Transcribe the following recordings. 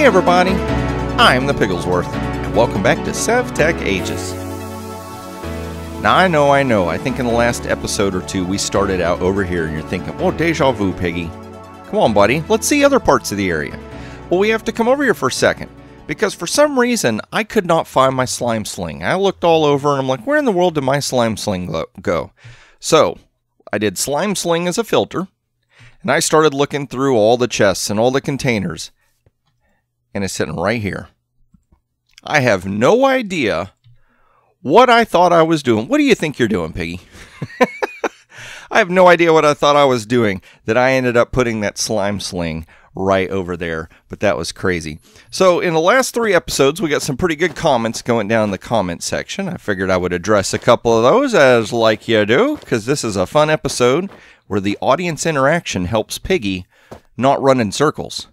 Hey everybody, I'm the Pigglesworth, and welcome back to Sevtech Ages. Now I know, I think in the last episode or two we started out over here and you're thinking, well, deja vu, Piggy. Come on, buddy, let's see other parts of the area. Well, we have to come over here for a second, because for some reason I could not find my slime sling. I looked all over and I'm like, where in the world did my slime sling go? So, I did slime sling as a filter, and I started looking through all the chests and all the containers. And it's sitting right here. I have no idea what I thought I was doing. What do you think you're doing, Piggy? I have no idea what I thought I was doing that I ended up putting that slime sling right over there. But that was crazy. So in the last 3 episodes, we got some pretty good comments going down in the comment section. I figured I would address a couple of those as like you do, because this is a fun episode where the audience interaction helps Piggy not run in circles.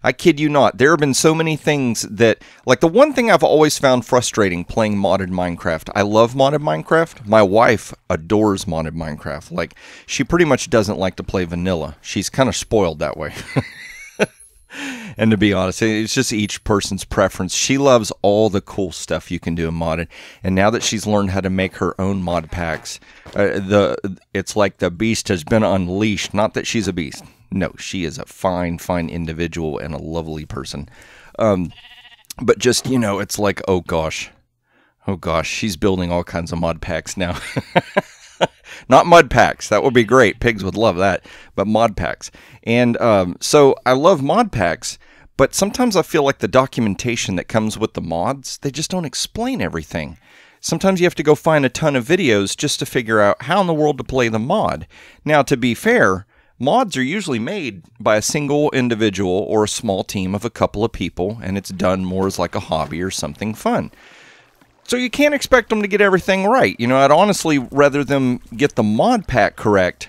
I kid you not, there have been so many things that, like the one thing I've always found frustrating playing modded Minecraft. I love modded Minecraft. My wife adores modded Minecraft. Like, she pretty much doesn't like to play vanilla. She's kind of spoiled that way. And to be honest, it's just each person's preference. She loves all the cool stuff you can do in modded. And now that she's learned how to make her own mod packs, it's like the beast has been unleashed. Not that she's a beast. No, she is a fine individual and a lovely person. But just, you know, it's like, oh gosh, she's building all kinds of mod packs now. Not mud packs. That would be great. Pigs would love that. But mod packs. And so I love mod packs, but sometimes I feel like the documentation that comes with the mods, they just don't explain everything. Sometimes you have to go find a ton of videos just to figure out how in the world to play the mod. Now, to be fair, mods are usually made by a single individual or a small team of a couple of people, and it's done more as like a hobby or something fun. So you can't expect them to get everything right. You know, I'd honestly rather them get the mod pack correct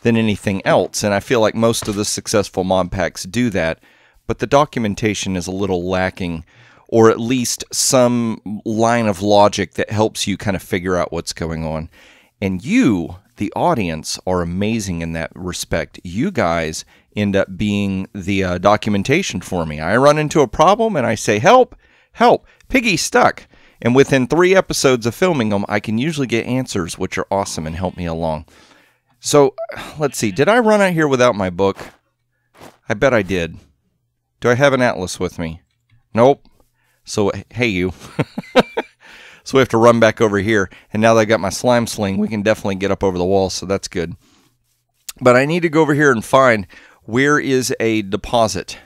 than anything else, and I feel like most of the successful mod packs do that, but the documentation is a little lacking, or at least some line of logic that helps you kind of figure out what's going on. And you, the audience, are amazing in that respect. You guys end up being the documentation for me. I run into a problem and I say, help, help, Piggy's stuck. And within 3 episodes of filming them, I can usually get answers, which are awesome and help me along. So, let's see. Did I run out here without my book? I bet I did. Do I have an atlas with me? Nope. So, hey, you. So we have to run back over here. And now that I got my slime sling, we can definitely get up over the wall, so that's good. But I need to go over here and find where is a deposit.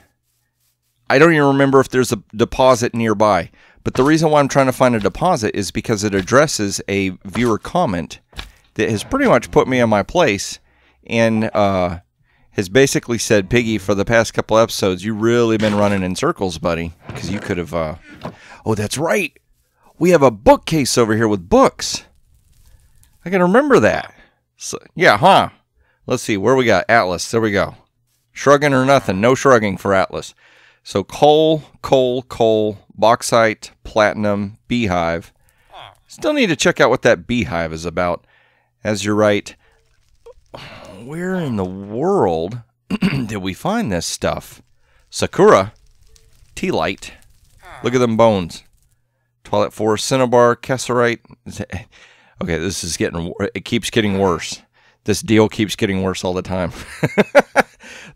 I don't even remember if there's a deposit nearby. But the reason why I'm trying to find a deposit is because it addresses a viewer comment that has pretty much put me in my place and has basically said, Piggy, for the past couple episodes, you've really been running in circles, buddy. Because you could have... Oh, that's right. We have a bookcase over here with books. I can remember that. So, yeah, huh? Let's see. Where we got? Atlas. There we go. Shrugging or nothing. No shrugging for Atlas. So coal, bauxite, platinum, beehive. Still need to check out what that beehive is about. As you're right, where in the world did we find this stuff? Sakura, tea light. Look at them bones. Twilight Forest, Cinnabar, Kesserite. Okay, this is it keeps getting worse. This deal keeps getting worse all the time.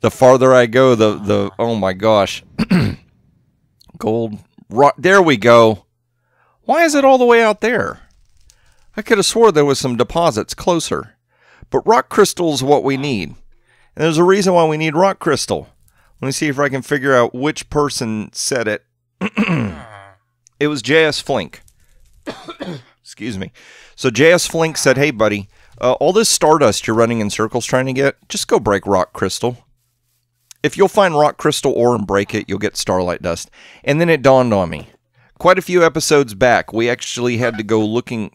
The farther I go, the oh my gosh. Gold, rock, there we go. Why is it all the way out there? I could have swore there was some deposits closer. But rock crystal is what we need. And there's a reason why we need rock crystal. Let me see if I can figure out which person said it. It was JS Flink. Excuse me. So JS Flink said, hey buddy, all this Stardust you're running in circles trying to get, just go break rock crystal. If you'll find rock crystal ore and break it, you'll get Starlight Dust. And then it dawned on me. Quite a few episodes back, we actually had to go looking...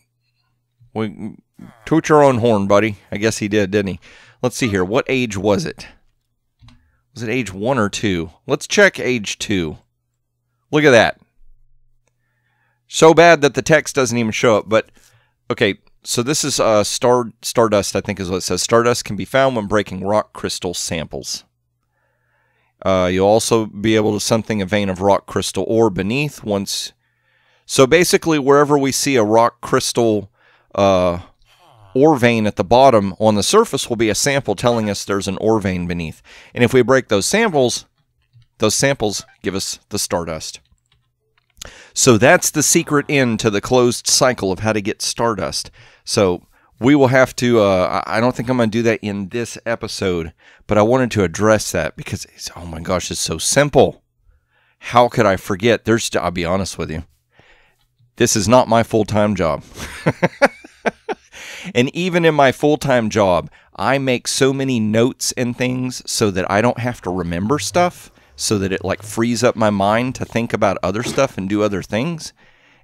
Toot your own horn, buddy. I guess he did, didn't he? Let's see here. What age was it? Was it age 1 or 2? Let's check age 2. Look at that. So bad that the text doesn't even show up. But, okay, so this is Stardust, I think is what it says. Stardust can be found when breaking rock crystal samples. You'll also be able to something a vein of rock crystal ore beneath once. So basically, wherever we see a rock crystal ore vein at the bottom, on the surface will be a sample telling us there's an ore vein beneath. And if we break those samples give us the Stardust. So that's the secret end to the closed cycle of how to get Stardust. So we will have to, I don't think I'm going to do that in this episode, but I wanted to address that because, oh my gosh, it's so simple. How could I forget? I'll be honest with you. This is not my full-time job. And even in my full-time job, I make so many notes and things so that I don't have to remember stuff, so that it like frees up my mind to think about other stuff and do other things.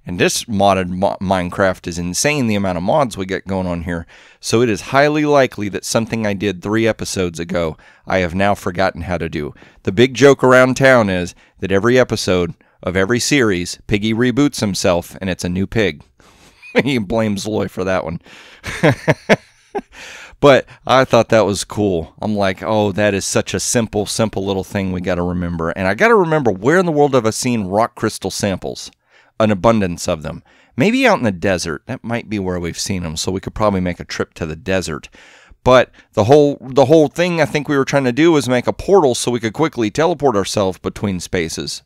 And this modded Minecraft is insane, the amount of mods we get going on here. So it is highly likely that something I did 3 episodes ago, I have now forgotten how to do. The big joke around town is that every episode of every series, Piggy reboots himself, and it's a new pig. He blames Loy for that one. But I thought that was cool. I'm like, oh, that is such a simple little thing we got to remember. And I got to remember, where in the world have I seen rock crystal samples? An abundance of them. Maybe out in the desert. That might be where we've seen them. So we could probably make a trip to the desert. But the whole thing I think we were trying to do was make a portal so we could quickly teleport ourselves between spaces.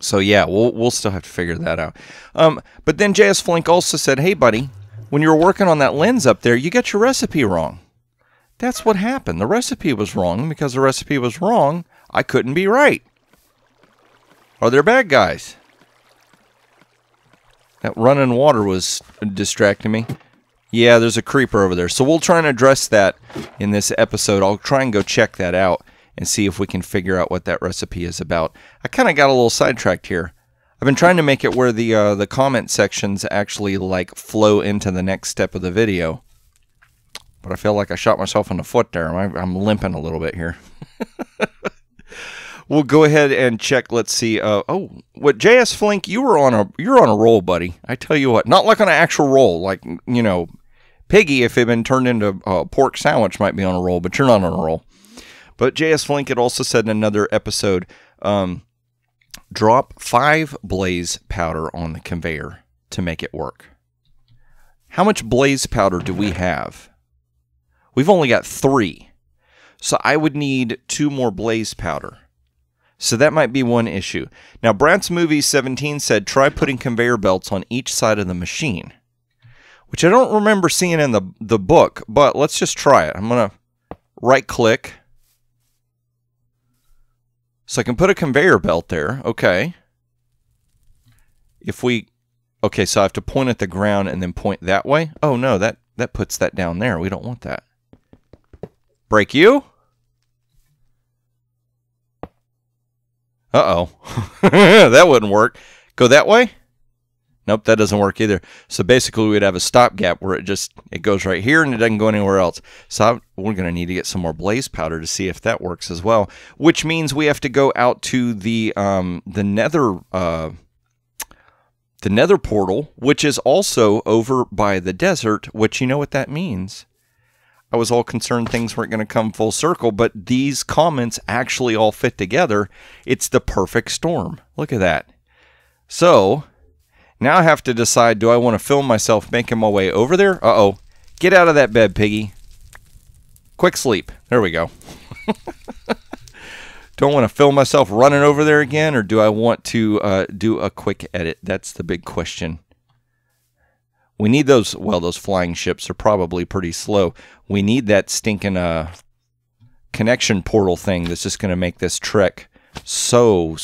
So yeah, we'll still have to figure that out. But then JS Flink also said, hey buddy, when you were working on that lens up there, you got your recipe wrong. That's what happened. The recipe was wrong. Because the recipe was wrong, I couldn't be right. Are there bad guys? That running water was distracting me. Yeah, there's a creeper over there. So we'll try and address that in this episode. I'll try and go check that out and see if we can figure out what that recipe is about. I kind of got a little sidetracked here. I've been trying to make it where the comment sections actually like flow into the next step of the video. But I feel like I shot myself in the foot there. I'm limping a little bit here. We'll go ahead and check. Let's see. Oh, what JS Flink, you're on a roll, buddy. I tell you what, not like on an actual roll, like, you know, Piggy, if it had been turned into a pork sandwich, might be on a roll, but you're not on a roll. But JS Flink had also said in another episode, drop 5 blaze powder on the conveyor to make it work. How much blaze powder do we have? We've only got 3. So I would need 2 more blaze powder. So that might be one issue. Now, Bratz Movie 17 said, try putting conveyor belts on each side of the machine. Which I don't remember seeing in the book, but let's just try it. I'm going to right-click. So I can put a conveyor belt there. Okay. Okay, so I have to point at the ground and then point that way. Oh, no, that puts that down there. We don't want that. Break you? Uh-oh. That wouldn't work. Go that way? Nope, that doesn't work either. So basically we'd have a stopgap where it goes right here and it doesn't go anywhere else. So we're going to need to get some more blaze powder to see if that works as well. Which means we have to go out to the nether portal, which is also over by the desert, which you know what that means. I was all concerned things weren't going to come full circle, but these comments actually all fit together. It's the perfect storm. Look at that. So now I have to decide, do I want to film myself making my way over there? Uh-oh. Get out of that bed, Piggy. Quick sleep. There we go. Do I want to film myself running over there again, or do I want to do a quick edit? That's the big question. We need those, well, those flying ships are probably pretty slow. We need that stinking connection portal thing that's just going to make this trek so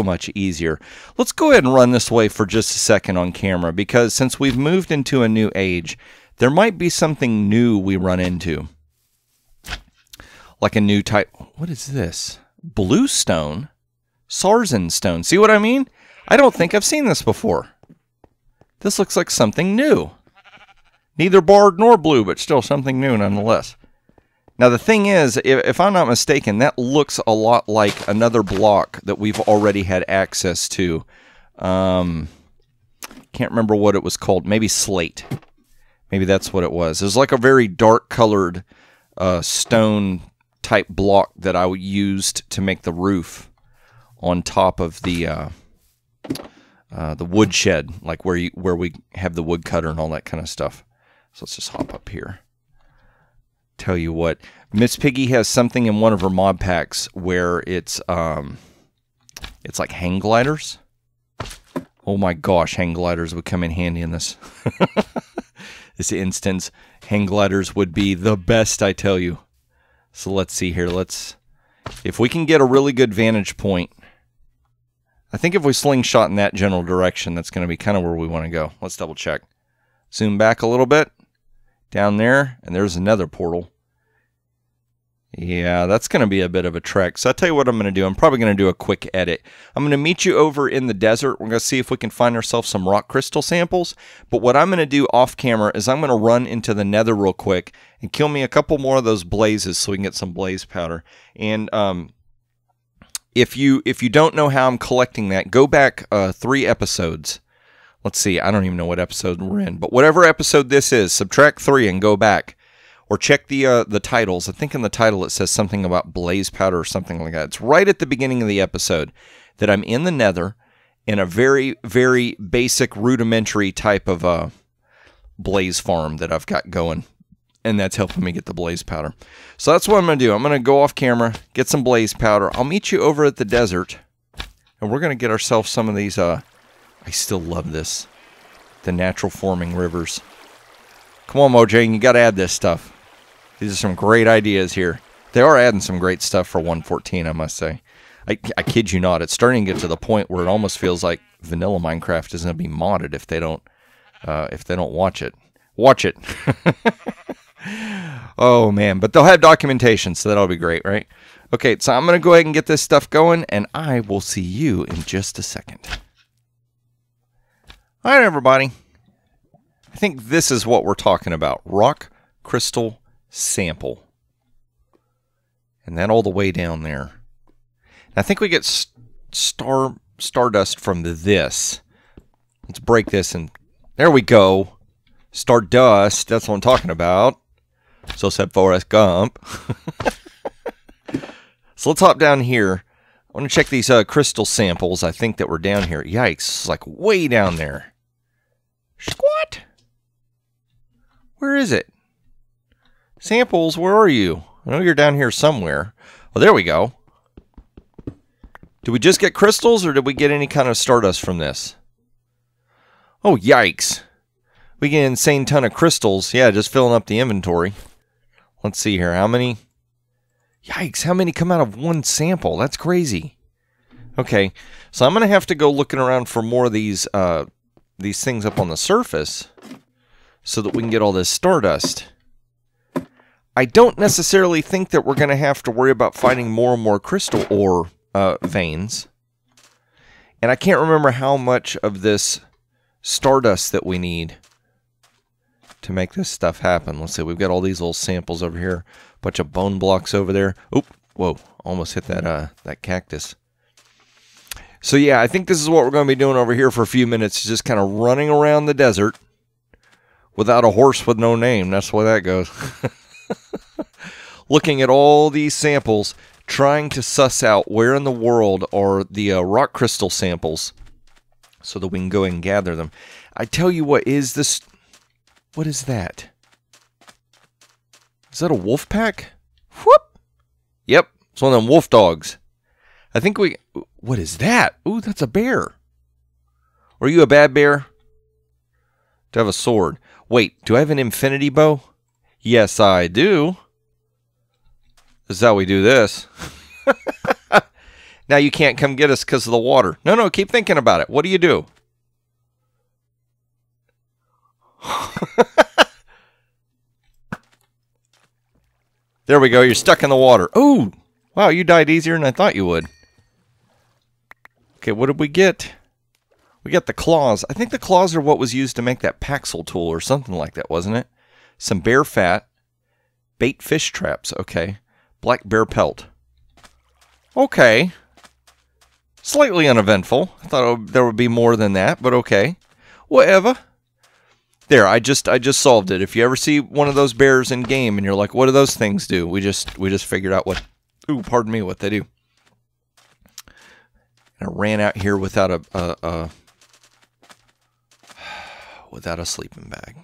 much easier. Let's go ahead and run this way for just a second on camera, because since we've moved into a new age, there might be something new we run into. Like a new type. What is this? Bluestone? Sarsen stone. See what I mean? I don't think I've seen this before. This looks like something new. Neither barred nor blue, but still something new nonetheless. Now the thing is, if I'm not mistaken, that looks a lot like another block that we've already had access to. Can't remember what it was called. Maybe slate. Maybe that's what it was. It was like a very dark colored stone type block that I used to make the roof on top of the woodshed, like where we have the woodcutter and all that kind of stuff. So let's just hop up here. Tell you what, Miss Piggy has something in one of her mod packs where it's like hang gliders. Oh my gosh, hang gliders would come in handy in this. This instance, hang gliders would be the best, I tell you. So let's see here. If we can get a really good vantage point, I think if we slingshot in that general direction, that's going to be kind of where we want to go. Let's double check. Zoom back a little bit. Down there, and there's another portal. Yeah, that's going to be a bit of a trek. So I'll tell you what I'm going to do. I'm probably going to do a quick edit. I'm going to meet you over in the desert. We're going to see if we can find ourselves some rock crystal samples. But what I'm going to do off camera is I'm going to run into the nether real quick and kill me a couple more of those blazes so we can get some blaze powder. And if you don't know how I'm collecting that, go back 3 episodes. Let's see, I don't even know what episode we're in. But whatever episode this is, subtract 3 and go back. Or check the titles. I think in the title it says something about blaze powder or something like that. It's right at the beginning of the episode that I'm in the nether in a very, very basic, rudimentary type of blaze farm that I've got going. And that's helping me get the blaze powder. So that's what I'm going to do. I'm going to go off camera, get some blaze powder. I'll meet you over at the desert. And we're going to get ourselves some of these... I still love this. The natural forming rivers. Come on, Mojang, you got to add this stuff. These are some great ideas here. They are adding some great stuff for 1.14, I must say. I kid you not. It's starting to get to the point where it almost feels like vanilla Minecraft is going to be modded if they don't watch it. Watch it. Oh man, but they'll have documentation, so that'll be great, right? Okay, so I'm going to go ahead and get this stuff going, and I will see you in just a second. All right, everybody. I think this is what we're talking about. Rock crystal sample. And then all the way down there. And I think we get Stardust from this. Let's break this and there we go. Stardust, that's what I'm talking about. So said Forrest Gump. So let's hop down here. I want to check these crystal samples. I think that were down here. Yikes, it's like way down there. Squat! Where is it? Samples, where are you? I know you're down here somewhere. Oh, there we go. Did we just get crystals, or did we get any kind of Stardust from this? Oh, yikes. We get an insane ton of crystals. Yeah, just filling up the inventory. Let's see here. How many? Yikes, how many come out of one sample? That's crazy. Okay, so I'm going to have to go looking around for more of these things up on the surface so that we can get all this Stardust. I don't necessarily think that we're going to have to worry about finding more and more crystal ore veins. And I can't remember how much of this Stardust that we need to make this stuff happen. Let's see, we've got all these little samples over here. A bunch of bone blocks over there. Oop, whoa, almost hit that cactus. So yeah, I think this is what we're going to be doing over here for a few minutes. Just kind of running around the desert without a horse with no name. That's the way that goes. Looking at all these samples, trying to suss out where in the world are the rock crystal samples so that we can go and gather them. I tell you what, is this... What is that? Is that a wolf pack? Whoop! Yep, it's one of them wolf dogs. I think we... What is that? Ooh, that's a bear. Are you a bad bear? Do I have a sword? Wait, do I have an infinity bow? Yes, I do. This is how we do this. Now you can't come get us because of the water. No, keep thinking about it. What do you do? There we go. You're stuck in the water. Oh, wow, you died easier than I thought you would. Okay, what did we get? We got the claws. I think the claws are what was used to make that Paxel tool or something like that, wasn't it? Some bear fat. Bait fish traps. Okay. Black bear pelt. Okay. Slightly uneventful. I thought there would be more than that, but okay. Whatever. There, I just solved it. If you ever see one of those bears in game and you're like, what do those things do? We just figured out what, ooh, pardon me, what they do. And I ran out here without a sleeping bag.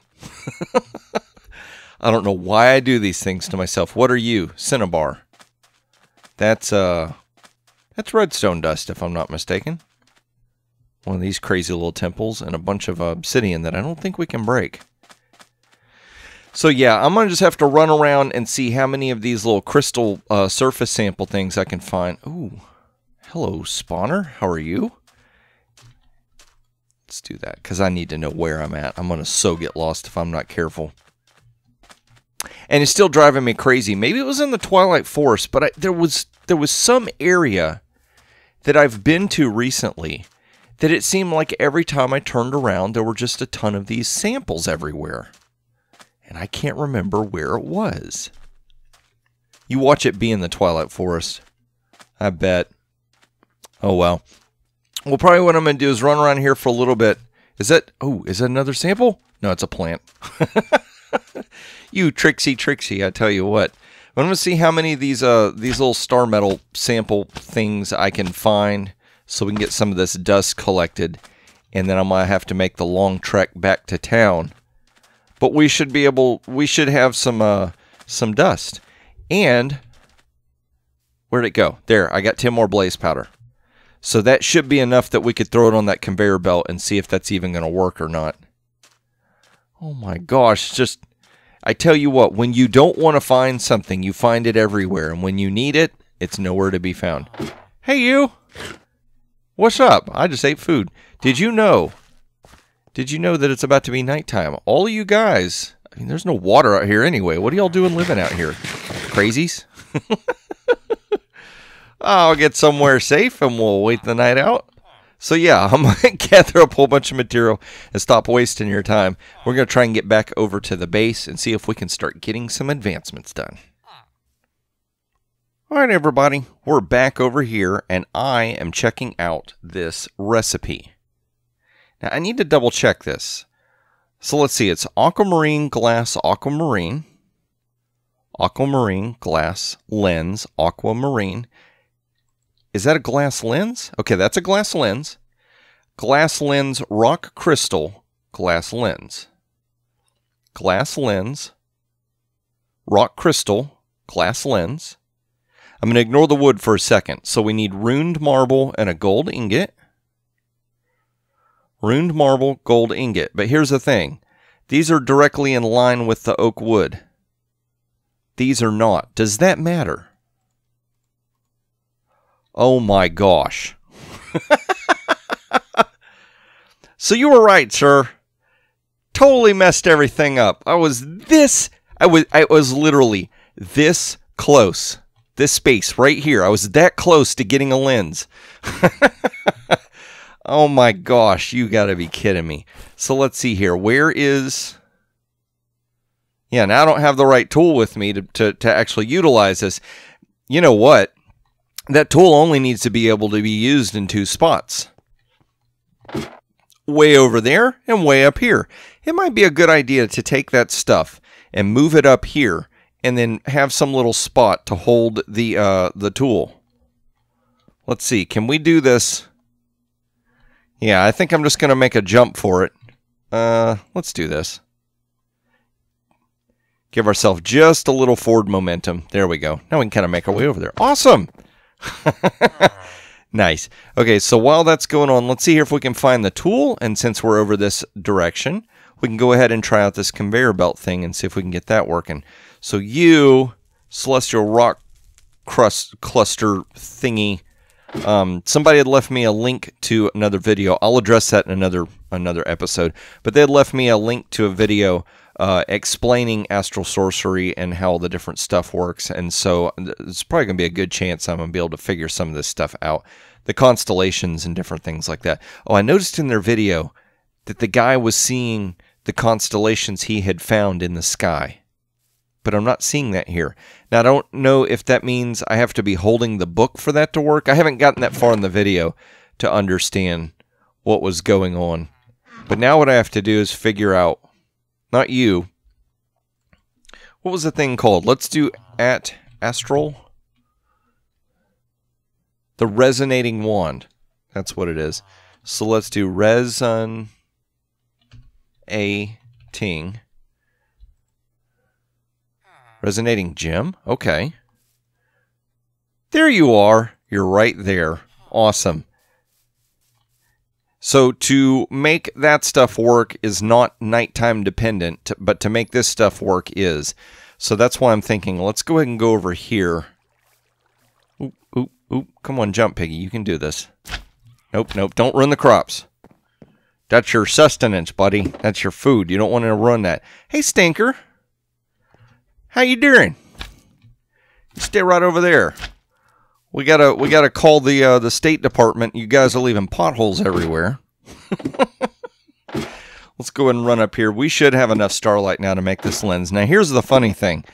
I don't know why I do these things to myself. What are you? Cinnabar. That's redstone dust, if I'm not mistaken. One of these crazy little temples and a bunch of obsidian that I don't think we can break. So yeah, I'm going to just have to run around and see how many of these little crystal surface sample things I can find. Ooh, hello spawner, how are you? Let's do that, because I need to know where I'm at. I'm going to so get lost if I'm not careful. And it's still driving me crazy. Maybe it was in the Twilight Forest, but there was some area that I've been to recently that it seemed like every time I turned around, there were just a ton of these samples everywhere. And I can't remember where it was. You watch it be in the Twilight Forest. I bet. Oh, well. Well, probably what I'm going to do is run around here for a little bit. Is that another sample? No, it's a plant. You Trixie, I tell you what. I'm going to see how many of these little star metal sample things I can find so we can get some of this dust collected. And then I might have to make the long trek back to town. But we should have some dust. And where'd it go? There, I got 10 more blaze powder. So that should be enough that we could throw it on that conveyor belt and see if that's even going to work or not. Oh my gosh, just, I tell you what, when you don't want to find something, you find it everywhere. And when you need it, it's nowhere to be found. Hey you! What's up? I just ate food. Did you know that it's about to be nighttime? All of you guys, I mean, there's no water out here anyway. What are y'all doing living out here? Crazies? I'll get somewhere safe and we'll wait the night out. So yeah, I'm going to gather up a whole bunch of material and stop wasting your time. We're going to try and get back over to the base and see if we can start getting some advancements done. Alright everybody, we're back over here and I am checking out this recipe. Now I need to double check this. So let's see, it's aquamarine, glass, aquamarine, aquamarine, glass, lens, aquamarine. Is that a glass lens? Okay, that's a glass lens. Glass lens, rock crystal, glass lens. Glass lens, rock crystal, glass lens. I'm going to ignore the wood for a second. So we need runed marble and a gold ingot. Runed marble, gold ingot. But here's the thing. These are directly in line with the oak wood. These are not. Does that matter? Oh my gosh. So you were right, sir. Totally messed everything up. I was literally this close. This space right here. I was that close to getting a lens. Oh my gosh, you gotta be kidding me. So let's see here. Where is... Yeah, now I don't have the right tool with me to actually utilize this. You know what? That tool only needs to be able to be used in 2 spots. Way over there and way up here. It might be a good idea to take that stuff and move it up here and then have some little spot to hold the tool. Let's see, can we do this? Yeah, I think I'm just going to make a jump for it. Let's do this. Give ourselves just a little forward momentum. There we go. Now we can kind of make our way over there. Awesome! Nice. Okay, so while that's going on, let's see here if we can find the tool. And since we're over this direction, we can go ahead and try out this conveyor belt thing and see if we can get that working. So you, celestial rock cluster thingy, somebody had left me a link to another video. I'll address that in another episode. But they had left me a link to a video explaining Astral Sorcery and how the different stuff works. And so it's probably going to be a good chance I'm going to be able to figure some of this stuff out. The constellations and different things like that. Oh, I noticed in their video that the guy was seeing the constellations he had found in the sky. But I'm not seeing that here. Now, I don't know if that means I have to be holding the book for that to work. I haven't gotten that far in the video to understand what was going on. But now what I have to do is figure out not you. What was the thing called? Let's do at Astral. The resonating wand. That's what it is. So let's do reson a ting. Resonating gem? Okay. There you are. You're right there. Awesome. So to make that stuff work is not nighttime dependent, but to make this stuff work is. So that's why I'm thinking, let's go ahead and go over here. Oop, oop, oop. Come on, jump, Piggy. You can do this. Nope, nope. Don't ruin the crops. That's your sustenance, buddy. That's your food. You don't want to ruin that. Hey, Stinker. How you doing? You stay right over there. We gotta call the State Department. You guys are leaving potholes everywhere. Let's go ahead and run up here. We should have enough starlight now to make this lens. Now here's the funny thing.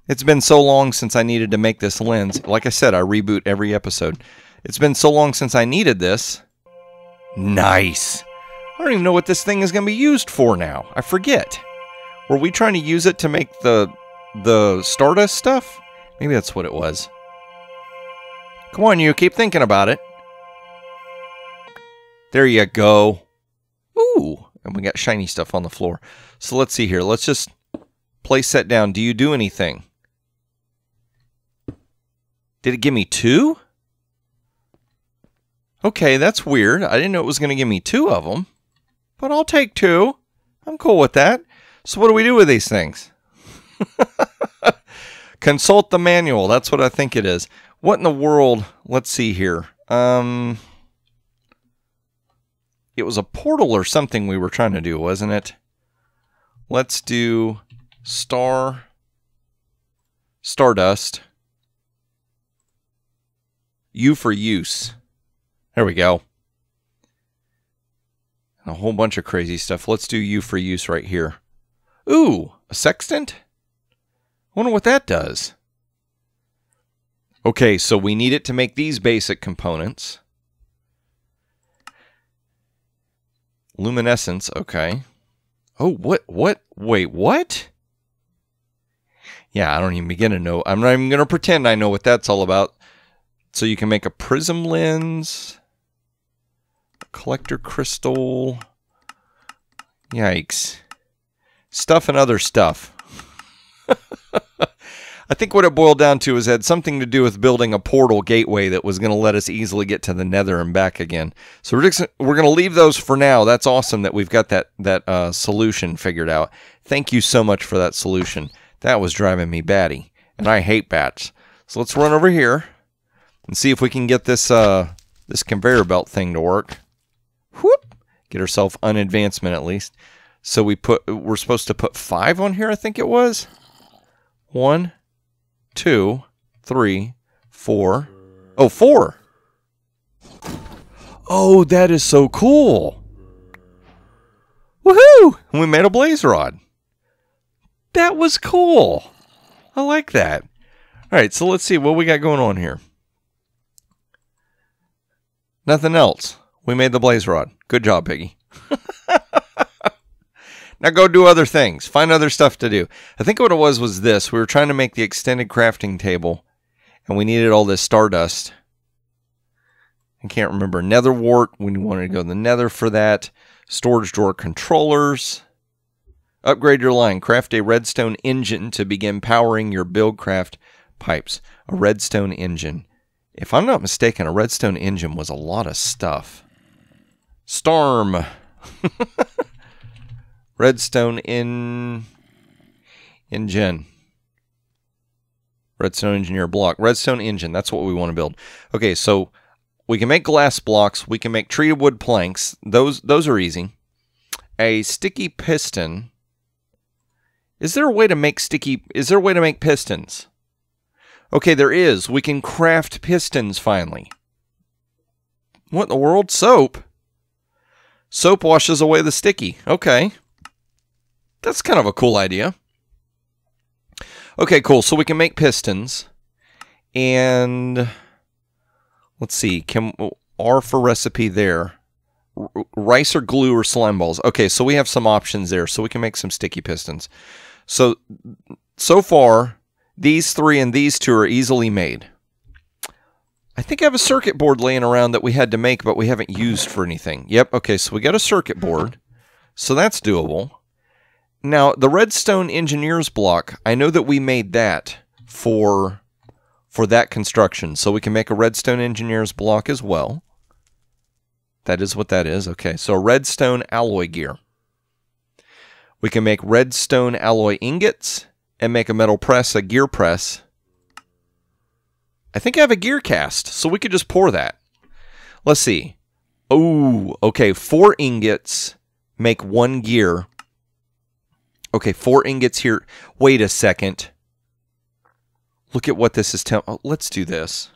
It's been so long since I needed to make this lens. Like I said, I reboot every episode. It's been so long since I needed this. Nice. I don't even know what this thing is going to be used for now. I forget. Were we trying to use it to make the Stardust stuff? Maybe that's what it was. Come on, you. Keep thinking about it. There you go. Ooh. And we got shiny stuff on the floor. So let's see here. Let's just place that down. Do you do anything? Did it give me 2? Okay, that's weird. I didn't know it was going to give me 2 of them. But I'll take 2. I'm cool with that. So what do we do with these things? Consult the manual. That's what I think it is. What in the world? Let's see here. It was a portal or something we were trying to do, wasn't it? Let's do Stardust. U for use. There we go. A whole bunch of crazy stuff. Let's do U for use right here. Ooh, a sextant? I wonder what that does. Okay, so we need it to make these basic components. Luminescence, okay. Oh, what? Wait, what? Yeah, I don't even begin to know. I'm not even going to pretend I know what that's all about. So you can make a prism lens, a collector crystal. Yikes. Stuff and other stuff. I think what it boiled down to is it had something to do with building a portal gateway that was going to let us easily get to the nether and back again. So we're going to leave those for now. That's awesome that we've got that solution figured out. Thank you so much for that solution. That was driving me batty, and I hate bats. So let's run over here and see if we can get this this conveyor belt thing to work. Whoop! Get ourselves an advancement at least. So we're supposed to put 5 on here, I think it was. 1, 2, 3, 4. Oh, 4. Oh, that is so cool. Woohoo! We made a blaze rod. That was cool. I like that. All right, so let's see what we got going on here. Nothing else. We made the blaze rod. Good job, Piggy. Now go do other things. Find other stuff to do. I think what it was this. We were trying to make the extended crafting table, and we needed all this Stardust. I can't remember. Nether wart. We wanted to go to the nether for that. Storage drawer controllers. Upgrade your line. Craft a redstone engine to begin powering your buildcraft pipes. A redstone engine. If I'm not mistaken, a redstone engine was a lot of stuff. Storm. Redstone engine. Redstone engineer block. Redstone engine. That's what we want to build. Okay, so we can make glass blocks. We can make treated wood planks. Those are easy. A sticky piston. Is there a way to make pistons? Okay, there is. We can craft pistons finally. What in the world? Soap? Soap washes away the sticky. Okay. That's kind of a cool idea. Okay, cool. So we can make pistons. And let's see. R for recipe there. rice or glue or slime balls. Okay, so we have some options there, so we can make some sticky pistons. So far, these 3 and these 2 are easily made. I think I have a circuit board laying around that we had to make, but we haven't used for anything. Yep, okay, so we got a circuit board, so that's doable. Now, the Redstone Engineers block, I know that we made that for that construction, so we can make a Redstone Engineers block as well. That is what that is. Okay, so Redstone Alloy gear. We can make Redstone Alloy ingots and make a metal press, a gear press. I think I have a gear cast, so we could just pour that. Let's see. Oh, okay, 4 ingots make 1 gear. Okay, 4 ingots here. Wait a second. Look at what this is telling. Oh, let's do this.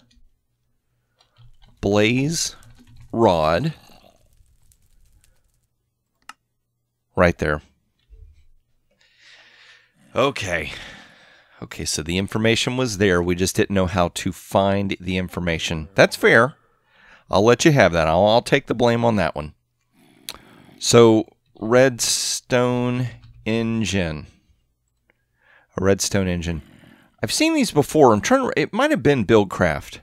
Blaze rod. Right there. Okay. Okay, so the information was there. We just didn't know how to find the information. That's fair. I'll let you have that. I'll take the blame on that one. So, Redstone Engine. A Redstone Engine. I've seen these before. I'm trying to... It might have been Buildcraft.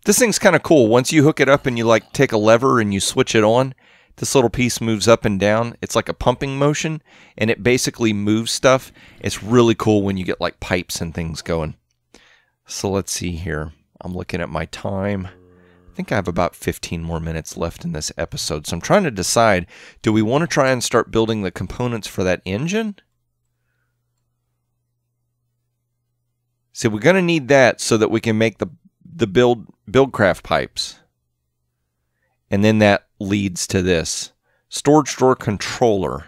This thing's kind of cool. Once you hook it up and you like take a lever and you switch it on, this little piece moves up and down. It's like a pumping motion, and it basically moves stuff. It's really cool when you get like pipes and things going. So let's see here. I'm looking at my time. I think I have about 15 more minutes left in this episode. So I'm trying to decide, do we want to try and start building the components for that engine? So we're going to need that so that we can make the Buildcraft pipes. And then that leads to this. Storage drawer controller.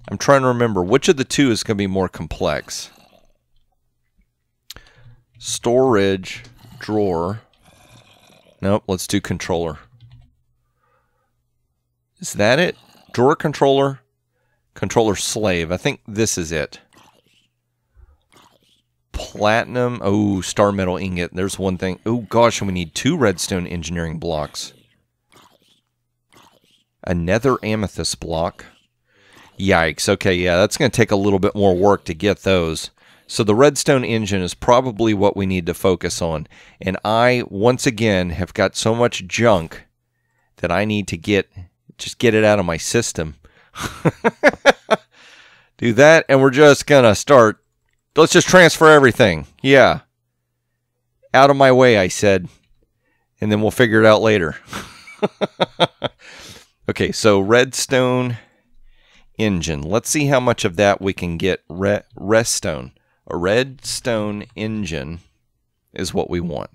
I'm trying to remember which of the two is going to be more complex. Storage drawer. Nope, let's do controller. Is that it? Drawer controller. Controller slave. I think this is it. Platinum. Oh, star metal ingot. There's one thing. Oh gosh, and we need 2 redstone engineering blocks. A nether amethyst block. Yikes. Okay, yeah, that's going to take a little bit more work to get those. So the redstone engine is probably what we need to focus on. And I, once again, have got so much junk that I need to just get it out of my system. Do that, and we're just going to start. Let's just transfer everything. Yeah. Out of my way, I said. And then we'll figure it out later. Okay, so redstone engine. Let's see how much of that we can get. Redstone. A redstone engine is what we want.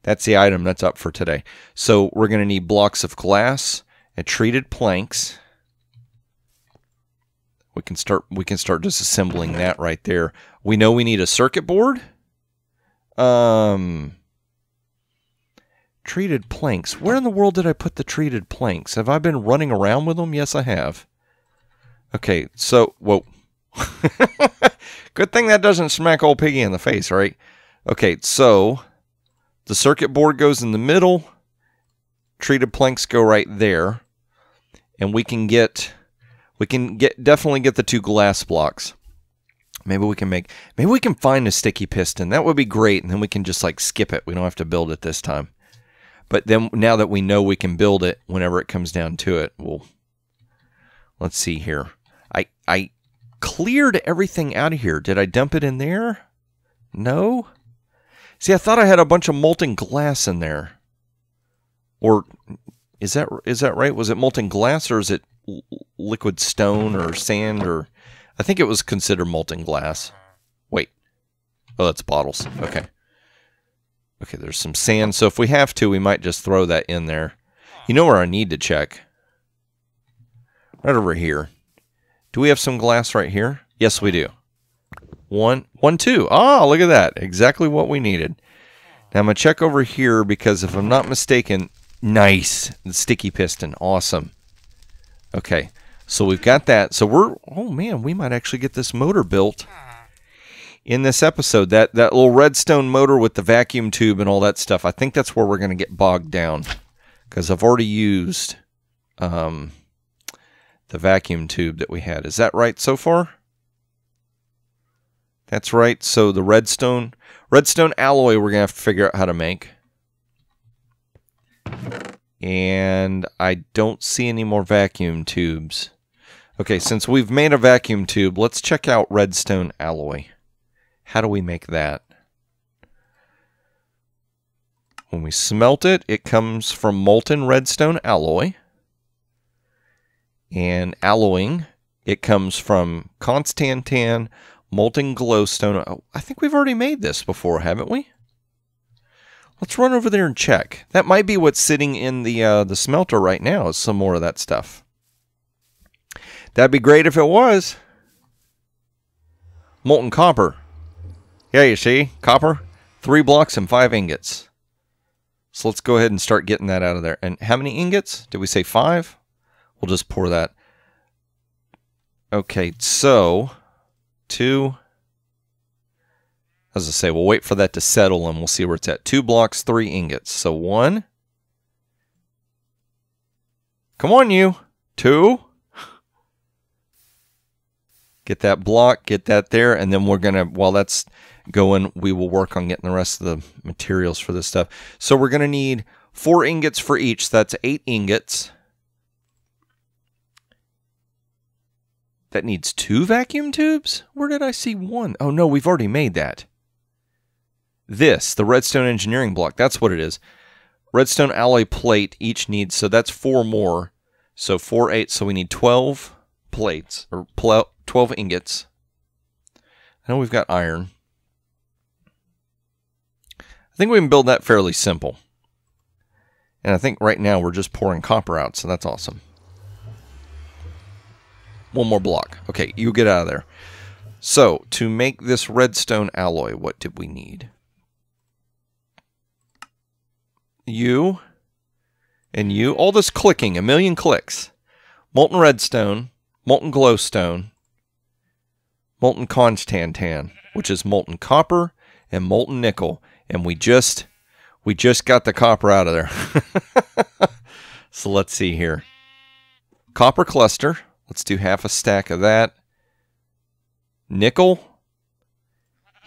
That's the item that's up for today. So we're going to need blocks of glass and treated planks. We can start disassembling that right there. We know we need a circuit board. Treated planks. Where in the world did I put the treated planks? Have I been running around with them? Yes, I have. Okay, so, whoa. Good thing that doesn't smack old Piggy in the face, right? Okay, so the circuit board goes in the middle. Treated planks go right there. And we can definitely get the 2 glass blocks. Maybe we can find a sticky piston. That would be great, and then we can just like skip it. We don't have to build it this time. But then now that we know we can build it whenever it comes down to it, let's see here. I cleared everything out of here. Did I dump it in there? No. See, I thought I had a bunch of molten glass in there. Or is that right? Was it molten glass, or is it liquid stone or sand? Or I think it was considered molten glass. Wait. Oh, that's bottles. Okay. Okay, there's some sand. So if we have to, we might just throw that in there. You know where I need to check? Right over here. Do we have some glass right here? Yes, we do. 1, 2. Oh, look at that. Exactly what we needed. Now I'm going to check over here because if I'm not mistaken, nice. The sticky piston. Awesome. Okay. So we've got that. So oh man, we might actually get this motor built in this episode. That little redstone motor with the vacuum tube and all that stuff. I think that's where we're going to get bogged down because I've already used the vacuum tube that we had. Is that right so far? That's right. So the redstone alloy we're going to have to figure out how to make. And I don't see any more vacuum tubes. Okay, since we've made a vacuum tube, let's check out redstone alloy. How do we make that? When we smelt it, it comes from molten redstone alloy. And alloying, it comes from constantan, molten glowstone. Oh, I think we've already made this before, haven't we? Let's run over there and check. That might be what's sitting in the smelter right now, is some more of that stuff. That'd be great if it was. Molten copper. Yeah, you see? Copper. 3 blocks and 5 ingots. So let's go ahead and start getting that out of there. And how many ingots? Did we say 5? We'll just pour that. Okay, so 2. As I say, we'll wait for that to settle and we'll see where it's at. 2 blocks, 3 ingots. So 1. Come on, you. 2. Get that block, get that there, and then we're going to, while that's going, we will work on getting the rest of the materials for this stuff. So we're going to need 4 ingots for each. So that's 8 ingots. That needs 2 vacuum tubes? Where did I see 1? Oh, no, we've already made that. This, the redstone engineering block, that's what it is. Redstone alloy plate each needs, so that's 4 more. So 4, 8, so we need 12 plates, or 12 ingots. I know we've got iron. I think we can build that fairly simple. And I think right now we're just pouring copper out, so that's awesome. 1 more block. Okay, you get out of there. So, to make this redstone alloy, what did we need? You and you. All this clicking, a million clicks. Molten redstone, molten glowstone, molten constantan, which is molten copper, and molten nickel. And we just got the copper out of there. So let's see here. Copper cluster. Let's do half a stack of that. Nickel.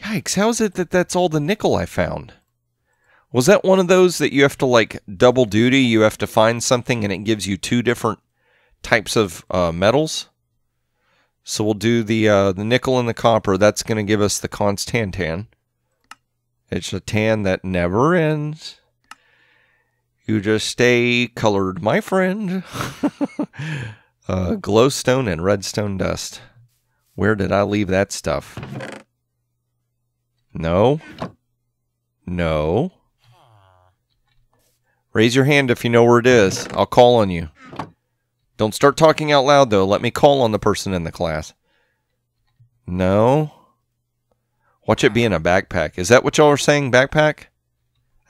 Yikes, how is it that that's all the nickel I found? Was that one of those that you have to like double duty? You have to find something and it gives you 2 different types of metals? So we'll do the nickel and the copper. That's going to give us the constantan. It's a tan that never ends. You just stay colored, my friend. Glowstone and redstone dust. Where did I leave that stuff? No. No. Raise your hand if you know where it is. I'll call on you. Don't start talking out loud, though. Let me call on the person in the class. No. Watch it be in a backpack. Is that what y'all are saying, backpack?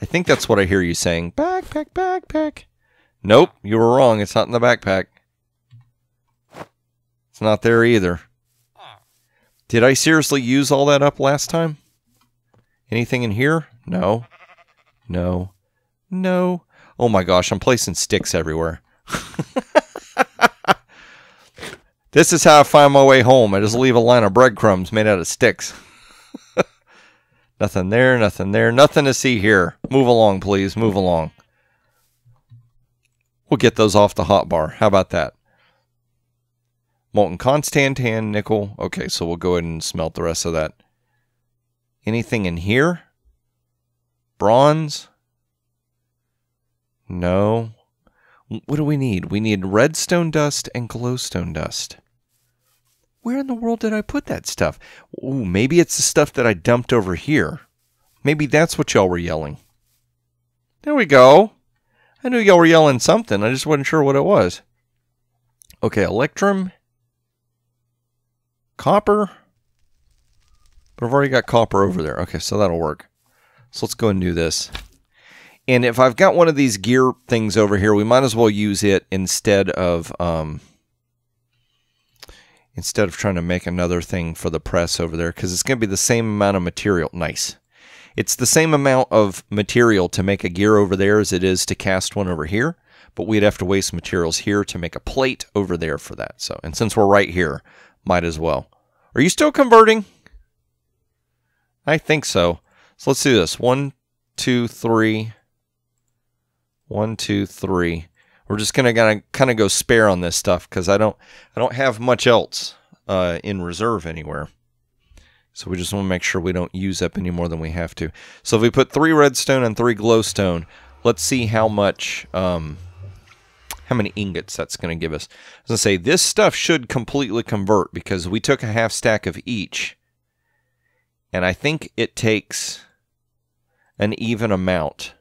I think that's what I hear you saying. Backpack, backpack. Nope, you were wrong. It's not in the backpack. It's not there either. Did I seriously use all that up last time? Anything in here? No. No. No. Oh my gosh, I'm placing sticks everywhere. This is how I find my way home. I just leave a line of breadcrumbs made out of sticks. Nothing there, nothing there, nothing to see here. Move along, please. Move along. We'll get those off the hotbar. How about that? Molten constantan, nickel. Okay, so we'll go ahead and smelt the rest of that. Anything in here? Bronze? No. What do we need? We need redstone dust and glowstone dust. Where in the world did I put that stuff? Ooh, maybe it's the stuff that I dumped over here. Maybe that's what y'all were yelling. There we go. I knew y'all were yelling something. I just wasn't sure what it was. Okay, Electrum Copper. But I've already got copper over there. Okay, so that'll work. So let's go and do this. And if I've got one of these gear things over here, we might as well use it instead of trying to make another thing for the press over there, because it's going to be the same amount of material. Nice. It's the same amount of material to make a gear over there as it is to cast one over here, but we'd have to waste materials here to make a plate over there for that. So, and since we're right here, might as well. Are you still converting? I think so. So let's do this. 1, 2, 3. 1, 2, 3. We're just gonna kind of go spare on this stuff because I don't have much else in reserve anywhere. So we just want to make sure we don't use up any more than we have to. So if we put 3 redstone and 3 glowstone, let's see how much, how many ingots that's going to give us. I was going to say, this stuff should completely convert because we took a half stack of each. And I think it takes an even amount.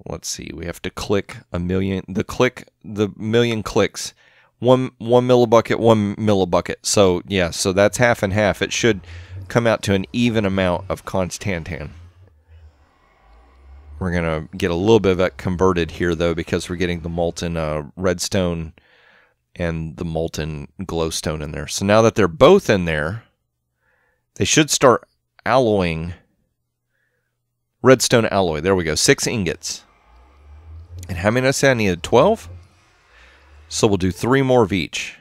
Let's see, we have to click a million, the million clicks. 1 millibucket, 1 millibucket. So, yeah, so that's half and half. It should come out to an even amount of constantan. We're going to get a little bit of that converted here, though, because we're getting the molten redstone and the molten glowstone in there. So now that they're both in there, they should start alloying. Redstone alloy. There we go. 6 ingots. And how many did I say I needed? 12? So we'll do 3 more of each.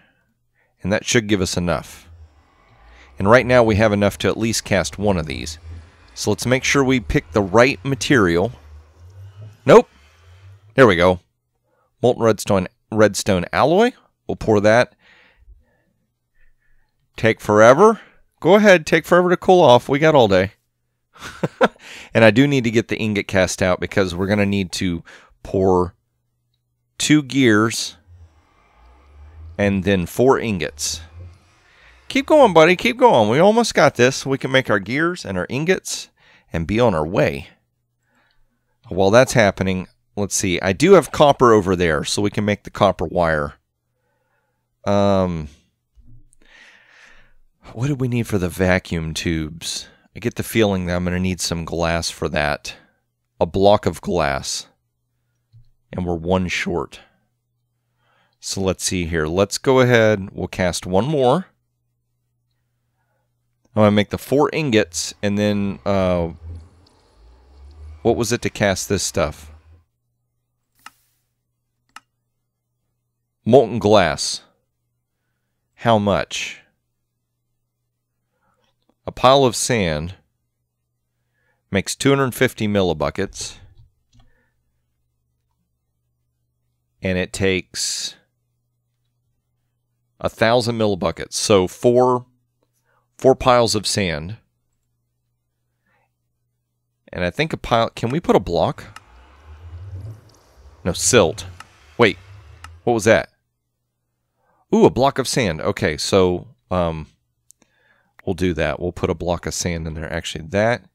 And that should give us enough. And right now we have enough to at least cast 1 of these. So let's make sure we pick the right material. Nope. There we go. Molten redstone alloy. We'll pour that. Take forever. Go ahead. Take forever to cool off. We got all day. And I do need to get the ingot cast out because we're going to need to pour 2 gears and then 4 ingots. Keep going, buddy. Keep going. We almost got this. We can make our gears and our ingots and be on our way. While that's happening, let's see. I do have copper over there, so we can make the copper wire. What do we need for the vacuum tubes? I get the feeling that I'm going to need some glass for that. A block of glass. And we're 1 short. So let's see here. Let's go ahead. We'll cast 1 more. I'm going to make the 4 ingots. And then, what was it to cast this stuff? Molten glass. How much? A pile of sand makes 250 millibuckets. And it takes 1,000 millibuckets. So 4 piles of sand. And I think a pile... Can we put a block? No, silt. Wait. What was that? Ooh, a block of sand. Okay, so we'll do that. We'll put a block of sand in there. Actually, that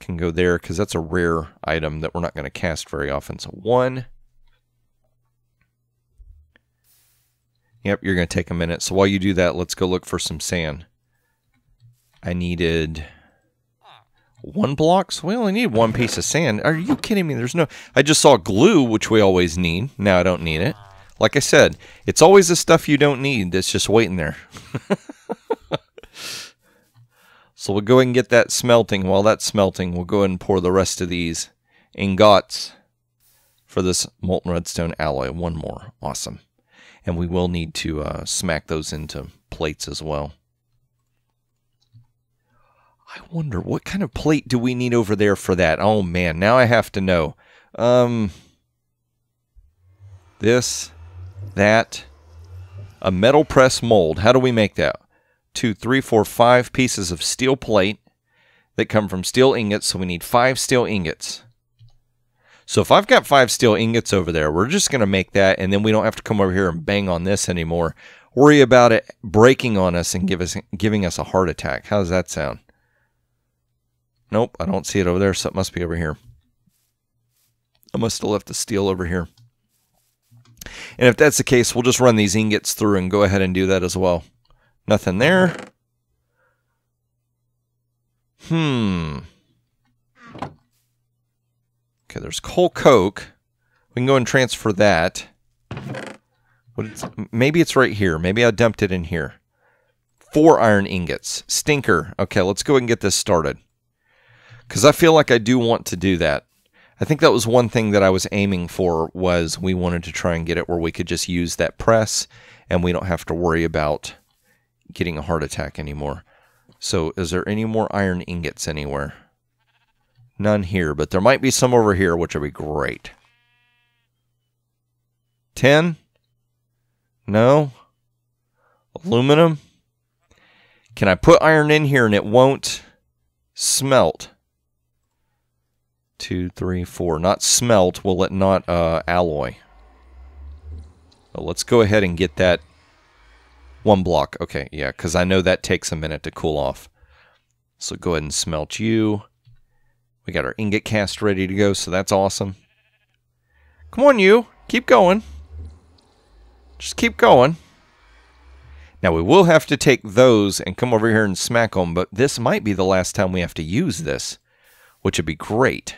can go there because that's a rare item that we're not going to cast very often. So 1... Yep, you're going to take a minute. So while you do that, let's go look for some sand. I needed 1 block? So we only need 1 piece of sand. Are you kidding me? There's no... I just saw glue, which we always need. Now I don't need it. Like I said, it's always the stuff you don't need that's just waiting there. So we'll go ahead and get that smelting. While that's smelting, we'll go ahead and pour the rest of these ingots for this molten redstone alloy. 1 more. Awesome. And we will need to smack those into plates as well. I wonder, what kind of plate do we need over there for that? Oh, man, now I have to know. This, that, a metal press mold. How do we make that? 2, 3, 4, 5 pieces of steel plate that come from steel ingots, so we need 5 steel ingots. So if I've got 5 steel ingots over there, we're just going to make that, and then we don't have to come over here and bang on this anymore. Worry about it breaking on us and giving us a heart attack. How does that sound? Nope, I don't see it over there, so it must be over here. I must have left the steel over here. And if that's the case, we'll just run these ingots through and go ahead and do that as well. Nothing there. Okay, there's coal coke. We can go and transfer that. Maybe it's right here. Maybe I dumped it in here. 4 iron ingots. Stinker. Okay, let's go and get this started. Because I feel like I do want to do that. I think that was one thing that I was aiming for, was we wanted to try and get it where we could just use that press and we don't have to worry about getting a heart attack anymore. So is there any more iron ingots anywhere? None here, but there might be some over here, which would be great. 10? No? Aluminum? Can I put iron in here and it won't smelt? 2, 3, 4. Not smelt. Will it not alloy? Well, let's go ahead and get that one block. Okay, yeah, because I know that takes a minute to cool off. So go ahead and smelt you. We got our ingot cast ready to go, so that's awesome. Come on, you. Keep going. Just keep going. Now, we will have to take those and come over here and smack them, but this might be the last time we have to use this, which would be great.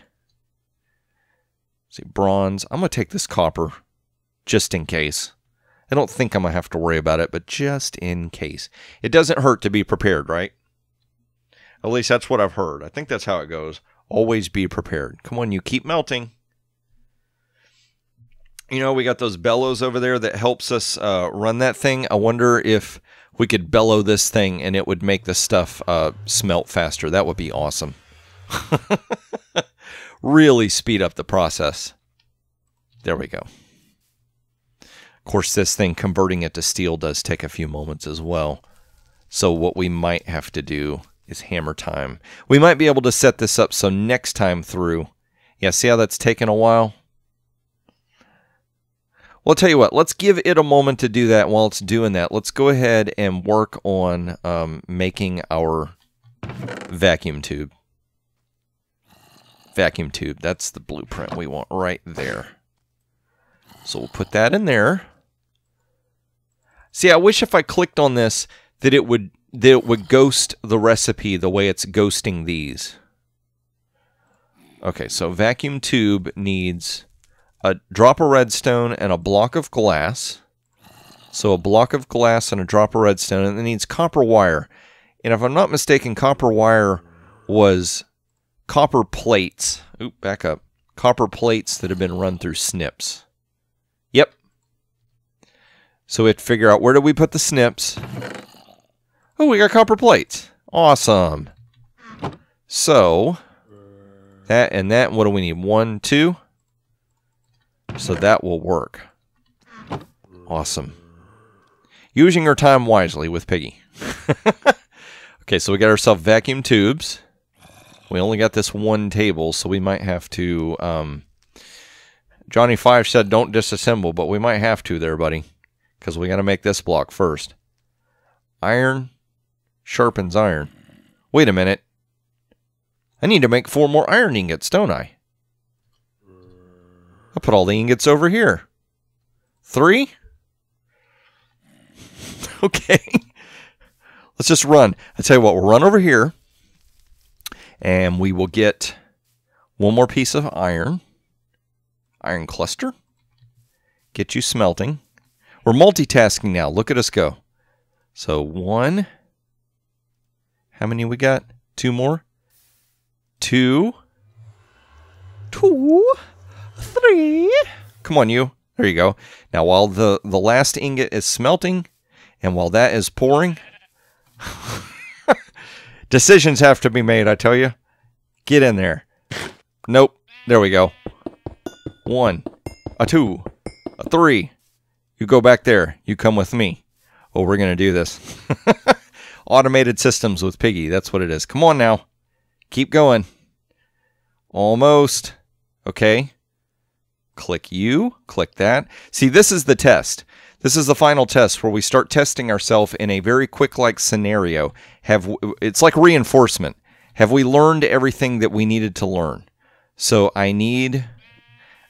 See, bronze. I'm going to take this copper, just in case. I don't think I'm going to have to worry about it, but just in case. It doesn't hurt to be prepared, right? At least that's what I've heard. I think that's how it goes. Always be prepared. Come on, you keep melting. You know, we got those bellows over there that helps us run that thing. I wonder if we could bellow this thing and it would make the stuff smelt faster. That would be awesome. Really speed up the process. There we go. Of course, this thing, converting it to steel, does take a few moments as well. So what we might have to do is hammer time. We might be able to set this up so next time through... Yeah, see how that's taken a while? Well, I'll tell you what. Let's give it a moment to do that. While it's doing that, let's go ahead and work on making our vacuum tube. Vacuum tube. That's the blueprint we want right there. So we'll put that in there. See, I wish if I clicked on this that it would ghost the recipe the way it's ghosting these. Okay, so vacuum tube needs a drop of redstone and a block of glass. So a block of glass and a drop of redstone, and it needs copper wire. And if I'm not mistaken, copper wire was copper plates. Oop, back up. Copper plates that have been run through snips. Yep. So we have to figure out, where do we put the snips? Oh, we got copper plates. Awesome. So, that and that, what do we need? 1, 2? So that will work. Awesome. Using our time wisely with Piggy. Okay, so we got ourselves vacuum tubes. We only got this one table, so we might have to... Johnny 5 said don't disassemble, but we might have to there, buddy. Because we got to make this block first. Iron sharpens iron. Wait a minute. I need to make 4 more iron ingots, don't I? I'll put all the ingots over here. 3? Okay. Let's just run. I tell you what, we'll run over here. And we will get 1 more piece of iron. Iron cluster. Get you smelting. We're multitasking now. Look at us go. So 1. How many we got? 2 more. 2. 2. 3. Come on, you. There you go. Now, while the last ingot is smelting, and while that is pouring, decisions have to be made, I tell you. Get in there. Nope. There we go. 1. A 2. A 3. You go back there. You come with me. Oh, we're going to do this. Automated systems with Piggy. That's what it is. Come on now. Keep going. Almost. Okay. Click you. Click that. See, this is the test. This is the final test where we start testing ourselves in a very quick-like scenario. It's like reinforcement. Have we learned everything that we needed to learn? So I need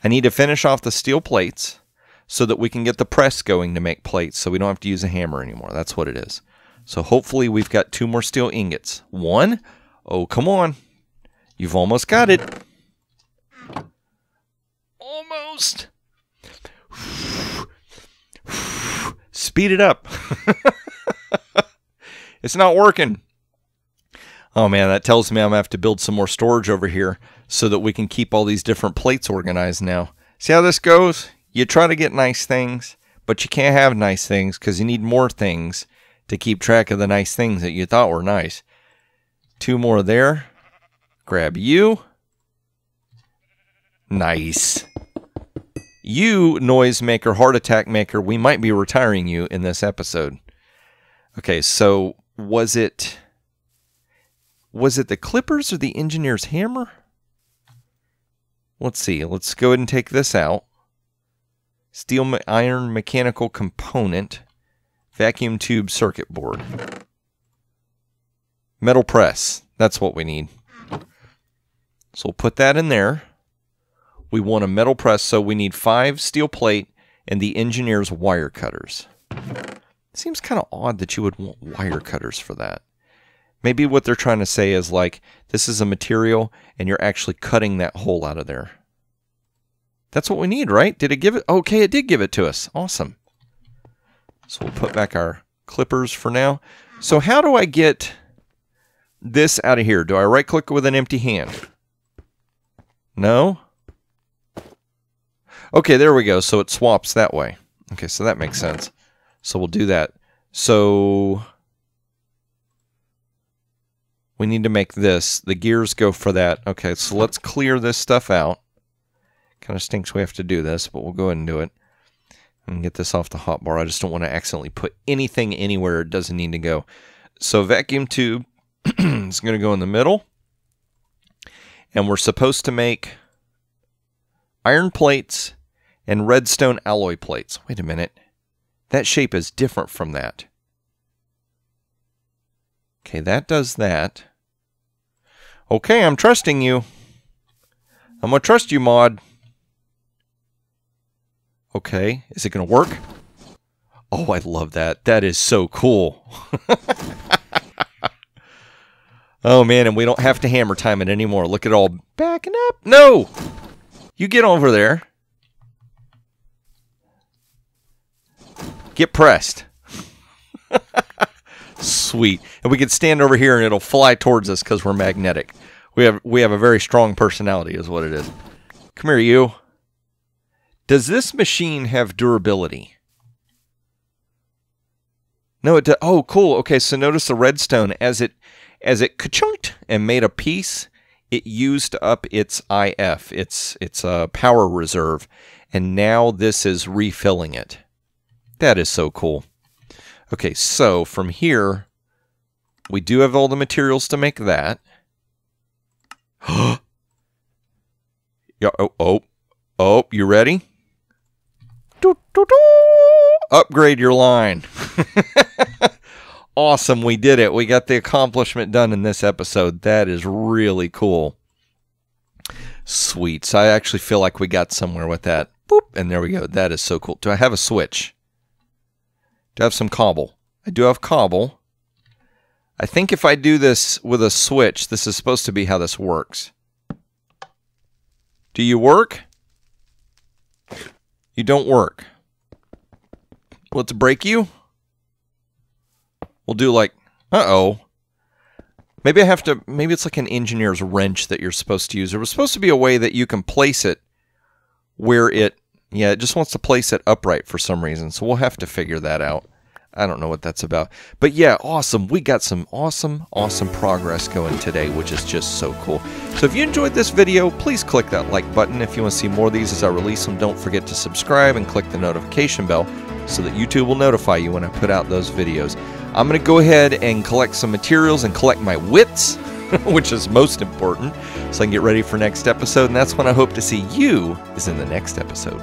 to finish off the steel plates so that we can get the press going to make plates so we don't have to use a hammer anymore. That's what it is. So hopefully we've got 2 more steel ingots. 1. Oh, come on. You've almost got it. Almost. Speed it up. It's not working. Oh man, that tells me I'm going to have to build some more storage over here so that we can keep all these different plates organized now. See how this goes? You try to get nice things, but you can't have nice things because you need more things to keep track of the nice things that you thought were nice. 2 more there. Grab you. Nice. You, noise maker, heart attack maker, we might be retiring you in this episode. Okay, so was it the clippers or the engineer's hammer? Let's see. Let's go ahead and take this out. Steel iron mechanical component. Vacuum tube circuit board. Metal press. That's what we need. So we'll put that in there. We want a metal press, so we need 5 steel plate and the engineer's wire cutters. It seems kind of odd that you would want wire cutters for that. Maybe what they're trying to say is like, this is a material and you're actually cutting that hole out of there. That's what we need, right? Did it give it? Okay, it did give it to us. Awesome. So we'll put back our clippers for now. So how do I get this out of here? Do I right click with an empty hand? No? Okay, there we go. So it swaps that way. Okay, so that makes sense. So we'll do that. So we need to make this. The gears go for that. Okay, so let's clear this stuff out. Kind of stinks we have to do this, but we'll go ahead and do it. And get this off the hotbar. I just don't want to accidentally put anything anywhere it doesn't need to go. So vacuum tube is going to go in the middle. And we're supposed to make iron plates and redstone alloy plates. Wait a minute. That shape is different from that. Okay, that does that. Okay, I'm trusting you. I'm going to trust you, mod. Okay, is it going to work? Oh, I love that. That is so cool. Oh, man, and we don't have to hammer time it anymore. Look at it all backing up. No! You get over there. Get pressed. Sweet. And we can stand over here and it'll fly towards us because we're magnetic. We have a very strong personality is what it is. Come here, you. Does this machine have durability? No, it does. Oh, cool. Okay, so notice the redstone as it ka-chunked and made a piece, it used up its IF, its power reserve, and now this is refilling it. That is so cool. Okay, so from here, we do have all the materials to make that. Yeah, oh, you ready? Upgrade your line. Awesome, we did it. We got the accomplishment done in this episode. That is really cool. Sweet. So I actually feel like we got somewhere with that. Boop, and there we go. That is so cool. Do I have a switch? Do I have some cobble? I do have cobble. I think if I do this with a switch, this is supposed to be how this works. Do you work? You don't work. Let's break you. We'll do like, uh-oh. Maybe it's like an engineer's wrench that you're supposed to use. There was supposed to be a way that you can place it where it just wants to place it upright for some reason. So we'll have to figure that out. I don't know what that's about. But yeah, awesome. We got some awesome progress going today, which is just so cool. So if you enjoyed this video, please click that like button. If you want to see more of these as I release them, don't forget to subscribe and click the notification bell so that YouTube will notify you when I put out those videos. I'm going to go ahead and collect some materials and collect my wits, which is most important, so I can get ready for next episode. And that's when I hope to see you is in the next episode.